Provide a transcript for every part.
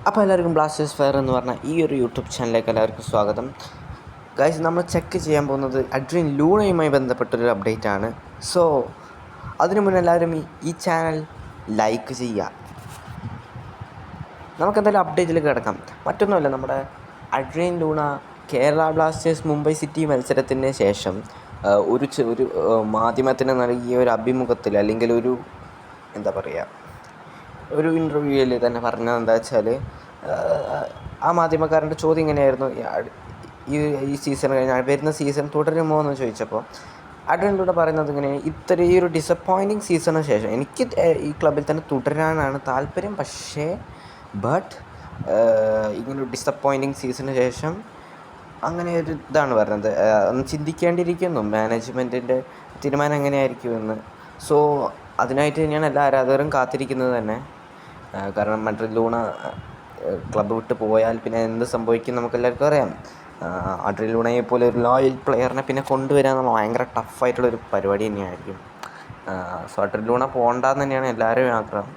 അപ്പോൾ എല്ലാവർക്കും Blasters fair എന്ന് പറഞ്ഞ ഈ ഒരു യൂട്യൂബ് ചാനലിലേക്ക് എല്ലാവർക്കും സ്വാഗതം. ഗൈസ്, നമ്മൾ ചെക്ക് ചെയ്യാൻ പോകുന്നത് അഡ്രിൻ ലൂണയുമായി ബന്ധപ്പെട്ടൊരു അപ്ഡേറ്റ് ആണ്. സോ അതിനു മുന്നേ എല്ലാവരും ഈ ചാനൽ ലൈക്ക് ചെയ്യുക. നമുക്കെന്തായാലും അപ്ഡേറ്റിലേക്ക് കിടക്കാം. മറ്റൊന്നുമല്ല, നമ്മുടെ Adrienne Luna Kerala Blasters Mumbai city മത്സരത്തിന് ശേഷം ഒരു മാധ്യമത്തിന് നൽകിയ ഒരു അഭിമുഖത്തിൽ, അല്ലെങ്കിൽ എന്താ പറയുക, ഒരു ഇൻ്റർവ്യൂവിൽ തന്നെ പറഞ്ഞത് എന്താ വെച്ചാൽ, ആ മാധ്യമക്കാരൻ്റെ ചോദ്യം ഇങ്ങനെയായിരുന്നു: ഈ സീസൺ കഴിഞ്ഞാൽ വരുന്ന സീസൺ തുടരുമോ എന്ന് ചോദിച്ചപ്പോൾ അഡ്രിനിലൂടെ പറയുന്നത് ഇങ്ങനെ: ഈ ഒരു ഡിസപ്പോയിൻറ്റിങ് സീസണിന് ശേഷം എനിക്ക് ഈ ക്ലബ്ബിൽ തന്നെ തുടരാനാണ് താല്പര്യം, ബട്ട് ഇങ്ങനൊരു ഡിസപ്പോയിൻറ്റിങ് സീസണിന് ശേഷം അങ്ങനെ ഒരു ഇതാണ് പറയുന്നത്. ഒന്ന് ചിന്തിക്കേണ്ടിയിരിക്കുന്നു മാനേജ്മെൻറ്റിൻ്റെ തീരുമാനം എങ്ങനെയായിരിക്കുമെന്ന്. സോ അതിനായിട്ട് തന്നെയാണ് എല്ലാ ആരാധകരും കാത്തിരിക്കുന്നത് തന്നെ. കാരണം അഡ്രിൻ ലൂണ ക്ലബ്ബ് വിട്ട് പോയാൽ പിന്നെ എന്ത് സംഭവിക്കും നമുക്കെല്ലാവർക്കും അറിയാം. അഡ്രിൻ ലൂണയെ പോലെ ഒരു ലോയൽ പ്ലെയറിനെ പിന്നെ കൊണ്ടുവരാൻ നമ്മൾ ഭയങ്കര ടഫായിട്ടുള്ളൊരു പരിപാടി തന്നെയായിരിക്കും. സോ അഡ്രിൻ ലൂണ പോകണ്ടെന്ന് തന്നെയാണ് എല്ലാവരുടെയും ആഗ്രഹം.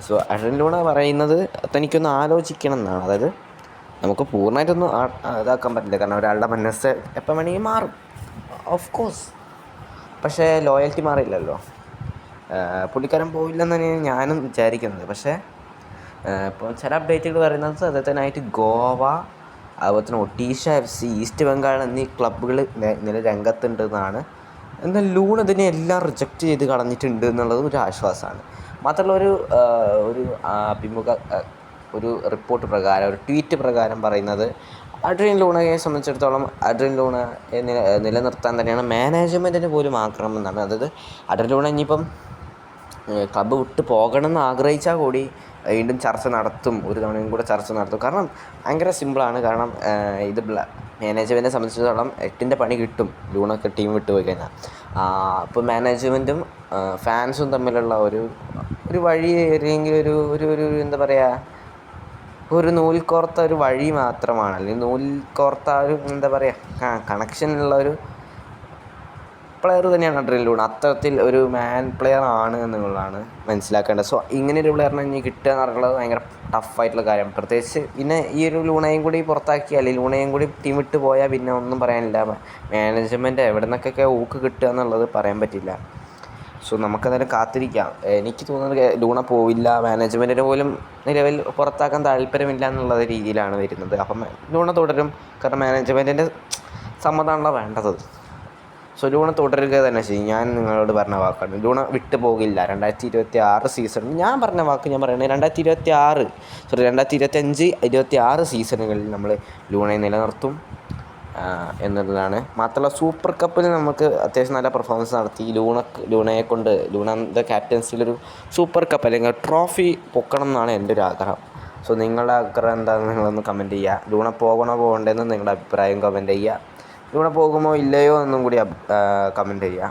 സോ അഡ്രിൻ ലൂണ പറയുന്നത് തനിക്കൊന്ന് ആലോചിക്കണം എന്നാണ്. അതായത് നമുക്ക് പൂർണ്ണമായിട്ടൊന്നും ഇതാക്കാൻ പറ്റില്ല, കാരണം ഒരാളുടെ മനസ്സ് എപ്പം വേണമെങ്കിൽ മാറും, ഓഫ് കോഴ്സ്. പക്ഷേ ലോയൽറ്റി മാറിയില്ലല്ലോ. പുള്ളിക്കാരൻ പോയില്ലെന്ന് തന്നെയാണ് ഞാനും വിചാരിക്കുന്നത്. പക്ഷേ ഇപ്പോൾ ചില അപ്ഡേറ്റുകൾ പറയുന്നത് അദ്ദേഹത്തിനായിട്ട് ഗോവ, അതുപോലെ തന്നെ ഒഡീഷ FC, ഈസ്റ്റ് ബംഗാൾ എന്നീ ക്ലബ്ബുകൾ രംഗത്തുണ്ടെന്നാണ്. എന്നാൽ ലൂൺ ഇതിനെ എല്ലാം റിജക്റ്റ് ചെയ്ത് കളഞ്ഞിട്ടുണ്ട് എന്നുള്ളത് ഒരു ആശ്വാസമാണ്. മാത്രമല്ല, ഒരു റിപ്പോർട്ട് പ്രകാരം, ഒരു ട്വീറ്റ് പ്രകാരം പറയുന്നത് അഡ്രിൻ ലൂണയെ സംബന്ധിച്ചിടത്തോളം അഡ്രിൻ ലൂണയെ നിലനിർത്താൻ തന്നെയാണ് മാനേജ്മെൻറ്റിന് പോലും ആഗ്രഹം എന്നാണ്. അതായത് അഡ്രിൻ ലൂണ ഇനിയിപ്പം ക്ലബ്ബ് വിട്ട് പോകണമെന്ന് ആഗ്രഹിച്ചാൽ കൂടി വീണ്ടും ചർച്ച നടത്തും, ഒരു തവണയും കൂടെ ചർച്ച നടത്തും. കാരണം ഭയങ്കര സിമ്പിളാണ്. കാരണം ഇത് മാനേജ്മെൻറ്റിനെ സംബന്ധിച്ചിടത്തോളം 8ൻ്റെ പണി കിട്ടും ലൂണൊക്കെ ടീം വിട്ട് പോയി കഴിഞ്ഞാൽ. അപ്പോൾ മാനേജ്മെൻറ്റും ഫാൻസും തമ്മിലുള്ള ഒരു വഴി, അല്ലെങ്കിൽ ഒരു എന്താ പറയുക, ഒരു നൂൽക്കോർത്ത ഒരു വഴി മാത്രമാണ്, അല്ലെങ്കിൽ നൂൽക്കോർത്ത ഒരു എന്താ പറയുക, കണക്ഷനുള്ള ഒരു പ്ലെയർ തന്നെയാണ് അഡ്രിൻ ലൂണ. അത്തരത്തിൽ ഒരു മാൻ പ്ലെയർ ആണ് എന്നുള്ളതാണ് മനസ്സിലാക്കേണ്ടത്. സോ ഇങ്ങനെയൊരു പ്ലെയറിനെ ഇനി കിട്ടുക എന്ന് പറയുന്നത് ഭയങ്കര ടഫായിട്ടുള്ള കാര്യമാണ്. പ്രത്യേകിച്ച് പിന്നെ ഈ ഒരു ലൂണയും കൂടി പുറത്താക്കിയാൽ, ലൂണയും കൂടി ടീം വിട്ട് പോയാൽ പിന്നെ ഒന്നും പറയാനില്ല. മാനേജ്മെൻറ്റ് എവിടെ നിന്നൊക്കെ ഊക്ക് കിട്ടുക എന്നുള്ളത് പറയാൻ പറ്റില്ല. സോ നമുക്കതിനെ കാത്തിരിക്കാം. എനിക്ക് തോന്നുന്നത് ലൂണ പോവില്ല, മാനേജ്മെൻറ്റിന് പോലും നിലവിൽ പുറത്താക്കാൻ താല്പര്യമില്ല എന്നുള്ള രീതിയിലാണ് വരുന്നത്. അപ്പം ലൂണ തുടരും, കാരണം മാനേജ്മെൻറ്റിൻ്റെ സമ്മതമാണല്ലോ വേണ്ടത്. സോ ലൂണ തുടരുക തന്നെ ചെയ്യും. ഞാൻ നിങ്ങളോട് പറഞ്ഞ വാക്കാണ്, ലൂണ വിട്ടു പോകില്ല. 2026 സീസണിൽ ഞാൻ പറഞ്ഞ വാക്ക് ഞാൻ പറയുന്നത് 2025-26 സീസണുകളിൽ നമ്മൾ ലൂണയെ നിലനിർത്തും എന്നുള്ളതാണ്. മാത്രമല്ല, സൂപ്പർ കപ്പിൽ നമുക്ക് അത്യാവശ്യം നല്ല പെർഫോമൻസ് നടത്തി ലൂണയെ കൊണ്ട് ലൂണയുടെ ക്യാപ്റ്റൻസിലൊരു സൂപ്പർ കപ്പ് അല്ലെങ്കിൽ ട്രോഫി പൊക്കണം എന്നാണ് എൻ്റെ ഒരു ആഗ്രഹം. സോ നിങ്ങളുടെ ആഗ്രഹം എന്താണെന്ന് നിങ്ങളൊന്ന് കമൻറ്റ് ചെയ്യുക. ലൂണ പോകണോ പോകണ്ടേന്ന് നിങ്ങളുടെ അഭിപ്രായം കമൻറ്റ് ചെയ്യുക. ലൂണ പോകുമോ ഇല്ലയോ എന്നും കൂടി കമൻറ്റ് ചെയ്യുക.